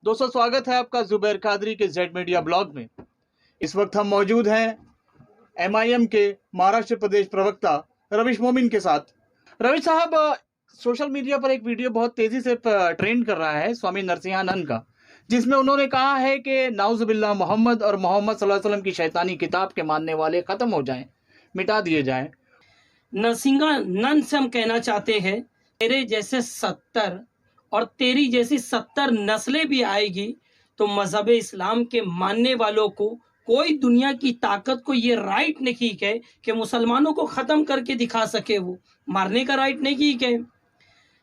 दोस्तों, स्वागत है आपका जुबैर कादरी के जेड मीडिया ब्लॉग में। इस वक्त हम मौजूद हैं एमआईएम के महाराष्ट्र प्रदेश प्रवक्ता रवीश मोमिन के साथ। रवीश साहब, सोशल मीडिया पर एक वीडियो बहुत तेजी से ट्रेंड कर रहा है स्वामी नरसिंहानंद का, जिसमें उन्होंने कहा है कि नाउजुबिल्लाह मोहम्मद और मोहम्मद सल्लल्लाहु अलैहि वसल्लम की शैतानी किताब के मानने वाले खत्म हो जाएं, मिटा दिए जाएं। नरसिंहानंद से हम कहना चाहते हैं, तेरे जैसे 70 और तेरी जैसी 70 नस्लें भी आएगी तो मजहब इस्लाम के मानने वालों को कोई दुनिया की ताकत को ये राइट नहीं है कि मुसलमानों को ख़त्म करके दिखा सके। वो मारने का राइट नहीं है।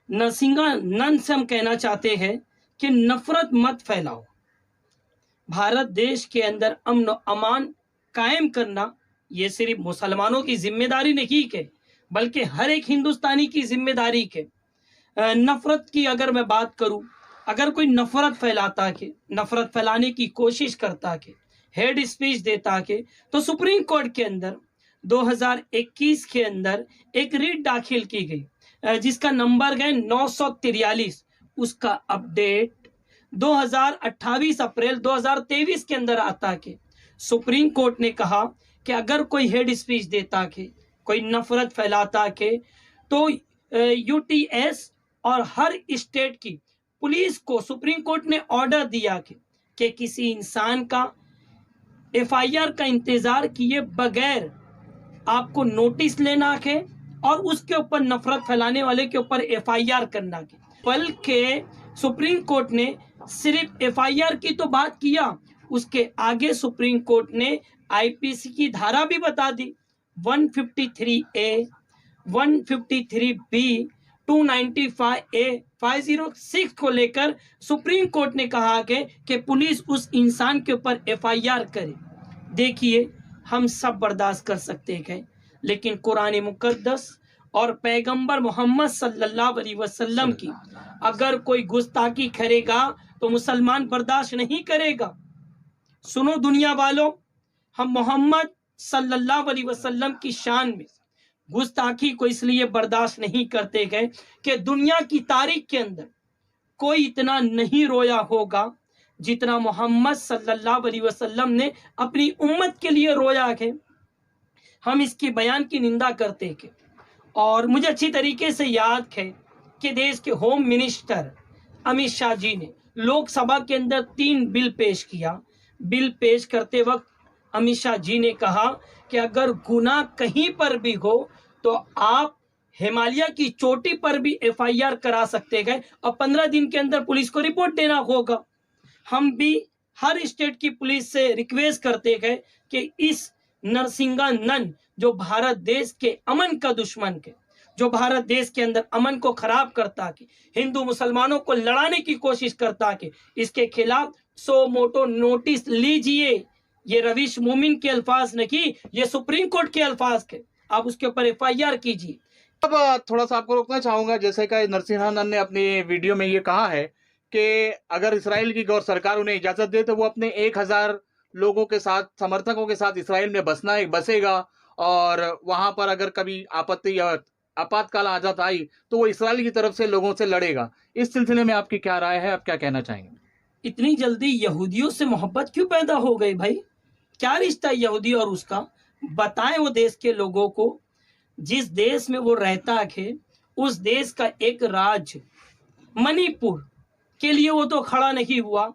नरसिंहानंद से हम कहना चाहते हैं कि नफरत मत फैलाओ। भारत देश के अंदर अमन अमान कायम करना ये सिर्फ मुसलमानों की जिम्मेदारी नहीं है, बल्कि हर एक हिंदुस्तानी की जिम्मेदारी है। नफरत की अगर मैं बात करूं, अगर कोई नफरत फैलाता है, नफरत फैलाने की कोशिश करता है, हेड स्पीच देता है, तो सुप्रीम कोर्ट के अंदर 2021 के अंदर एक रिट दाखिल की गई जिसका नंबर है 943। उसका अपडेट 28 अप्रैल 2023 के अंदर आता है। सुप्रीम कोर्ट ने कहा कि अगर कोई हेड स्पीच देता है, कोई नफरत फैलाता है, तो यूटीएस और हर स्टेट की पुलिस को सुप्रीम कोर्ट ने ऑर्डर दिया कि किसी इंसान का एफआईआर का इंतजार किए बगैर आपको नोटिस लेना है और उसके ऊपर नफरत फैलाने वाले के ऊपर एफआईआर करना है। बल्कि सुप्रीम कोर्ट ने सिर्फ एफआईआर की तो बात किया, उसके आगे सुप्रीम कोर्ट ने आईपीसी की धारा भी बता दी। 153A, 153B, 295A, 506 को लेकर सुप्रीम कोर्ट ने कहा कि पुलिस उस इंसान के ऊपर एफआईआर करे। देखिए, हम सब बर्दाश्त कर सकते हैं, लेकिन कुरान मुकद्दस और पैगंबर मोहम्मद सल्लल्लाहु अलैहि वसल्लम की अगर कोई गुस्ताखी करेगा तो मुसलमान बर्दाश्त नहीं करेगा। सुनो दुनिया वालों, हम मोहम्मद सल्लल्लाहु अलैहि वसल्लम की शान में गुस्ताखी को इसलिए बर्दाश्त नहीं करते गए कि दुनिया की तारीख के अंदर कोई इतना नहीं रोया होगा जितना मोहम्मद सल्लल्लाहु अलैहि वसल्लम ने अपनी उम्मत के लिए रोया है। हम इसके बयान की निंदा करते हैं और मुझे अच्छी तरीके से याद है कि देश के होम मिनिस्टर अमित शाह जी ने लोकसभा के अंदर 3 बिल पेश किया। बिल पेश करते वक्त अमित शाह जी ने कहा कि अगर गुनाह कहीं पर भी हो तो आप हिमालय की चोटी पर भी एफआईआर करा सकते हैं और 15 दिन के अंदर पुलिस को रिपोर्ट देना होगा। हम भी हर स्टेट की पुलिस से रिक्वेस्ट करते हैं कि इस नरसिंहानंद जो भारत देश के अमन का दुश्मन है, जो भारत देश के अंदर अमन को खराब करता है, हिंदू मुसलमानों को लड़ाने की कोशिश करता है, इसके खिलाफ सो मोटो नोटिस लीजिए। ये रवीश मोमिन के अल्फाज नहीं, ये सुप्रीम कोर्ट के अल्फाज के। आप उसके ऊपर एफआईआर कीजिए। अब थोड़ा सा आपको रोकना चाहूंगा। जैसे कि नरसिंहानंद ने अपनी वीडियो में ये कहा है कि अगर इसराइल की गौर सरकार उन्हें इजाजत दे तो वो अपने 1000 लोगों के साथ, समर्थकों के साथ इसराइल में बसेगा और वहां पर अगर कभी आपत्ति या आपातकाल आजाद आई तो वो इसराइल की तरफ से लोगों से लड़ेगा। इस सिलसिले में आपकी क्या राय है, आप क्या कहना चाहेंगे? इतनी जल्दी यहूदियों से मोहब्बत क्यों पैदा हो गई भाई? क्या रिश्ता यहूदी और उसका? बताएं वो देश के लोगों को। जिस देश में वो रहता है उस देश का एक राज्य मणिपुर के लिए वो तो खड़ा नहीं हुआ,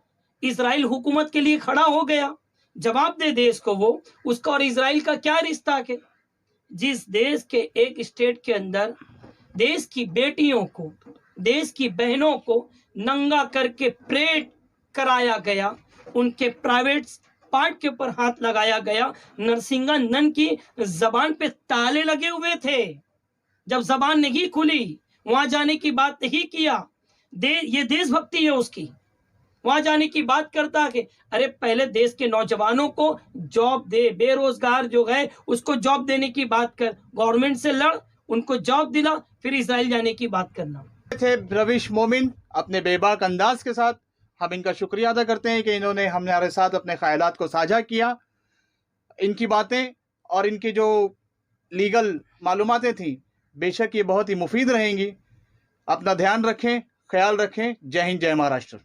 इजराइल हुकूमत के लिए खड़ा हो गया। जवाब दे देश को वो, उसका और इजराइल का क्या रिश्ता है? जिस देश के एक स्टेट के अंदर देश की बेटियों को, देश की बहनों को नंगा करके परेड कराया गया, उनके प्राइवेट पार्ट के ऊपर हाथ लगाया गया, नरसिंहानंद की जबान पे ताले लगे हुए थे। जब जबान नहीं खुली, वहां जाने की बात नहीं किया। ये देशभक्ति है उसकी। वहां जाने की बात करता है। अरे पहले देश के नौजवानों को जॉब दे, बेरोजगार जो है उसको जॉब देने की बात कर, गवर्नमेंट से लड़, उनको जॉब दिला, फिर इजराइल जाने की बात करना। थे रवीश मोमिन अपने बेबाक अंदाज के साथ। हम इनका शुक्रिया अदा करते हैं कि इन्होंने हमारे साथ अपने ख्यालात को साझा किया। इनकी बातें और इनकी जो लीगल मालूमातें थी, बेशक ये बहुत ही मुफीद रहेंगी। अपना ध्यान रखें, ख्याल रखें। जय हिंद, जय महाराष्ट्र।